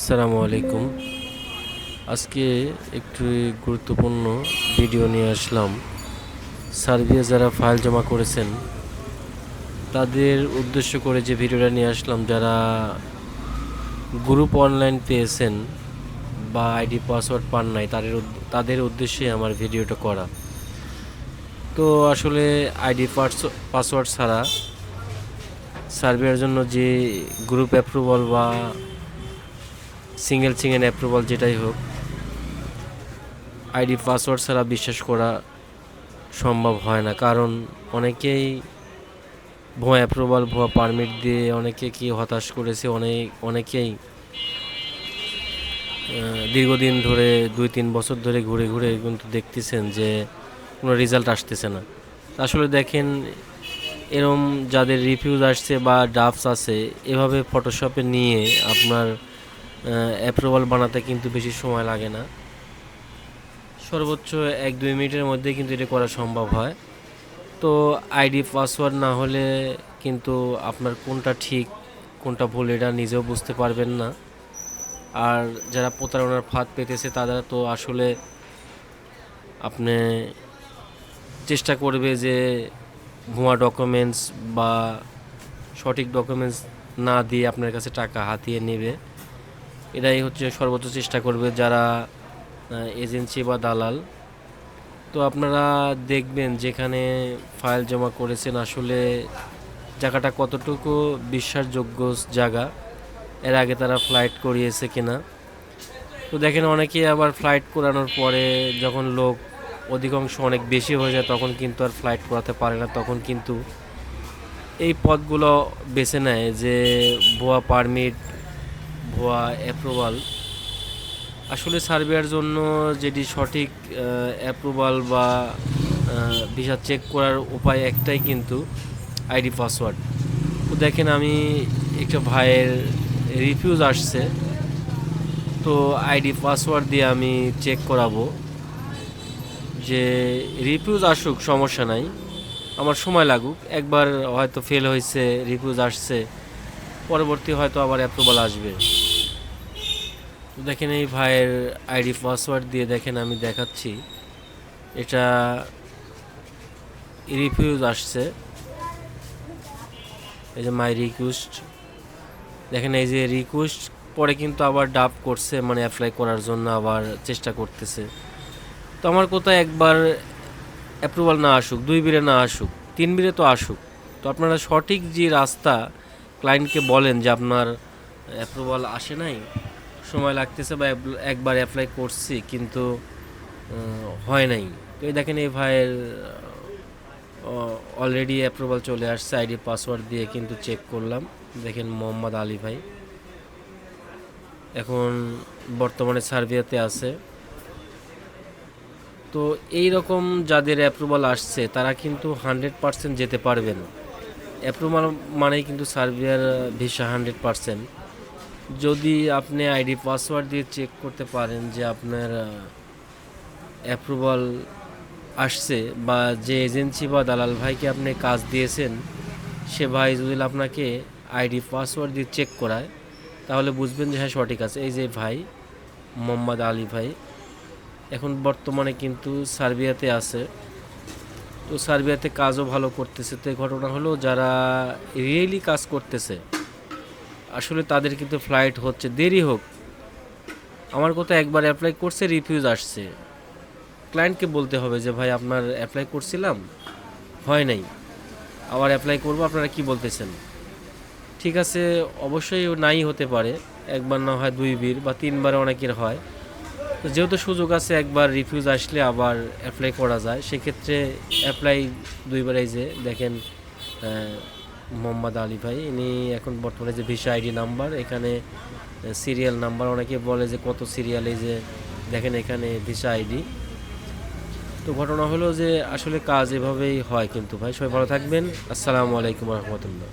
আসসালামু আলাইকুম। আজকে একটু গুরুত্বপূর্ণ ভিডিও নিয়ে আসলাম। সার্বিয়া যারা ফাইল জমা করেছেন তাদের উদ্দেশ্য করে যে ভিডিওটা নিয়ে আসলাম, যারা গ্রুপ অনলাইন পেয়েছেন বা আইডি পাসওয়ার্ড পান নাই তাদের উদ্দেশ্যে আমার ভিডিওটা করা। তো আসলে আইডি পাসওয়ার্ড ছাড়া সার্বিয়ার জন্য যে গ্রুপ অ্যাপ্রুভাল বা সিঙ্গেল অ্যাপ্রুভাল যেটাই হোক, আইডি পাসওয়ার্ড ছাড়া বিশ্বাস করা সম্ভব হয় না। কারণ অনেকেই ভুয়া অ্যাপ্রুভাল, ভুয়া পারমিট দিয়ে অনেকে কি হতাশ করেছে। অনেকেই দীর্ঘদিন ধরে 2-3 বছর ধরে ঘুরে ঘুরে কিন্তু দেখতেছেন যে কোনো রেজাল্ট আসতেছে না। আসলে দেখেন, এরম যাদের রিভিউজ আসছে বা ড্রাফটস আছে, এভাবে ফটোশপে নিয়ে আপনার অ্যাপ্রুভাল বানাতে কিন্তু বেশি সময় লাগে না। সর্বোচ্চ 1-2 মিনিটের মধ্যে কিন্তু এটা করা সম্ভব হয়। তো আইডি পাসওয়ার্ড না হলে কিন্তু আপনার কোনটা ঠিক কোনটা ভুল এটা নিজেও বুঝতে পারবেন না। আর যারা প্রতারণার ফাঁদ পেতেছে তারা তো আসলে আপনি চেষ্টা করবে যে ভুয়া ডকুমেন্টস বা সঠিক ডকুমেন্টস না দিয়ে আপনার কাছে টাকা হাতিয়ে নেবে। এটাই হচ্ছে সর্বোচ্চ চেষ্টা করবে যারা এজেন্সি বা দালাল। তো আপনারা দেখবেন যেখানে ফাইল জমা করেছেন আসলে জায়গাটা কতটুকু বিশ্বাসযোগ্য জায়গা, এর আগে তারা ফ্লাইট করিয়েছে কিনা। তো দেখেন, অনেকে আবার ফ্লাইট করানোর পরে যখন লোক অধিকাংশ অনেক বেশি হয়ে যায় তখন কিন্তু আর ফ্লাইট করাতে পারে না। তখন কিন্তু এই পথগুলো বেছে নেয় যে ভুয়া পারমিট, ভুয়া অ্যাপ্রুভাল। আসলে সার্বিয়ার জন্য যেটি সঠিক অ্যাপ্রুভাল বা ভিসা চেক করার উপায় একটাই, কিন্তু আইডি পাসওয়ার্ড। তো দেখেন, আমি একটা ভাইয়ের রিফিউজ আসছে, তো আইডি পাসওয়ার্ড দিয়ে আমি চেক করাবো যে রিফিউজ আসুক, সমস্যা নাই, আমার সময় লাগুক। একবার হয়তো ফেল হয়েছে, রিফিউজ আসছে, পরবর্তী হয়তো আবার অ্যাপ্রুভাল আসবে। তো দেখেন, এই ভাইয়ের আইডি পাসওয়ার্ড দিয়ে দেখেন আমি দেখাচ্ছি, এটা রিফিউজ আসছে। এই যে মাই রিকোয়েস্ট, দেখেন এই যে রিকোয়েস্ট, পরে কিন্তু আবার ডাব করছে, মানে অ্যাপ্লাই করার জন্য আবার চেষ্টা করতেছে। তো আমার কোথায় একবার অ্যাপ্রুভাল না আসুক, 2 বিরে না আসুক, 3 বিরে তো আসুক। তো আপনারা সঠিক যে রাস্তা ক্লায়েন্টকে বলেন যে আপনার অ্যাপ্রুভাল আসে নাই, সময় লাগতেছে, বা একবার অ্যাপ্লাই করছি কিন্তু হয় নাই। তো এই দেখেন, এই ভাইয়ের অলরেডি অ্যাপ্রুভাল চলে আসছে। আইডি পাসওয়ার্ড দিয়ে কিন্তু চেক করলাম, দেখেন মোহাম্মদ আলী ভাই এখন বর্তমানে সার্বিয়াতে আছে। তো এই রকম যাদের অ্যাপ্রুভাল আসছে তারা কিন্তু 100% যেতে পারবেন। অ্যাপ্রুভাল মানেই কিন্তু সার্বিয়ার ভিসা 100%। যদি আপনি আইডি পাসওয়ার্ড দিয়ে চেক করতে পারেন যে আপনার অ্যাপ্রুভাল আসছে, বা যে এজেন্সি বা দালাল ভাইকে আপনি কাজ দিয়েছেন সে ভাই যদি আপনাকে আইডি পাসওয়ার্ড দিয়ে চেক করায়, তাহলে বুঝবেন যে হ্যাঁ সঠিক আছে। এই যে ভাই মোহাম্মদ আলী ভাই এখন বর্তমানে কিন্তু সার্বিয়াতে আছে। তো সার্বিয়াতে কাজও ভালো করতেছে। তো ঘটনা হলো, যারা রিয়েলি কাজ করতেছে আসলে তাদের কিন্তু ফ্লাইট হচ্ছে, দেরি হোক। আমার কথা, একবার অ্যাপ্লাই করছে, রিফিউজ আসছে, ক্লায়েন্টকে বলতে হবে যে ভাই আপনার অ্যাপ্লাই করছিলাম, হয় নাই, আবার অ্যাপ্লাই করবো, আপনারা কি বলতেছেন? ঠিক আছে, অবশ্যই নাই হতে পারে, একবার না হয় 2 বির বা 3 বারে অনেকের হয়। তো যেহেতু সুযোগ আছে, একবার রিফিউজ আসলে আবার অ্যাপ্লাই করা যায়, সেক্ষেত্রে অ্যাপ্লাই 2 বার। এই যে দেখেন মোহাম্মদ আলী ভাই, ইনি এখন বর্তমানে যে ভিসা আইডি নাম্বার, এখানে সিরিয়াল নাম্বার, অনেকে বলে যে কত সিরিয়াল, এই যে দেখেন এখানে ভিসা আইডি। তো ঘটনা হলো যে আসলে কাজ এভাবেই হয় কিন্তু ভাই। সবাই ভালো থাকবেন। আসসালামু আলাইকুম রহমতুল্লাহ।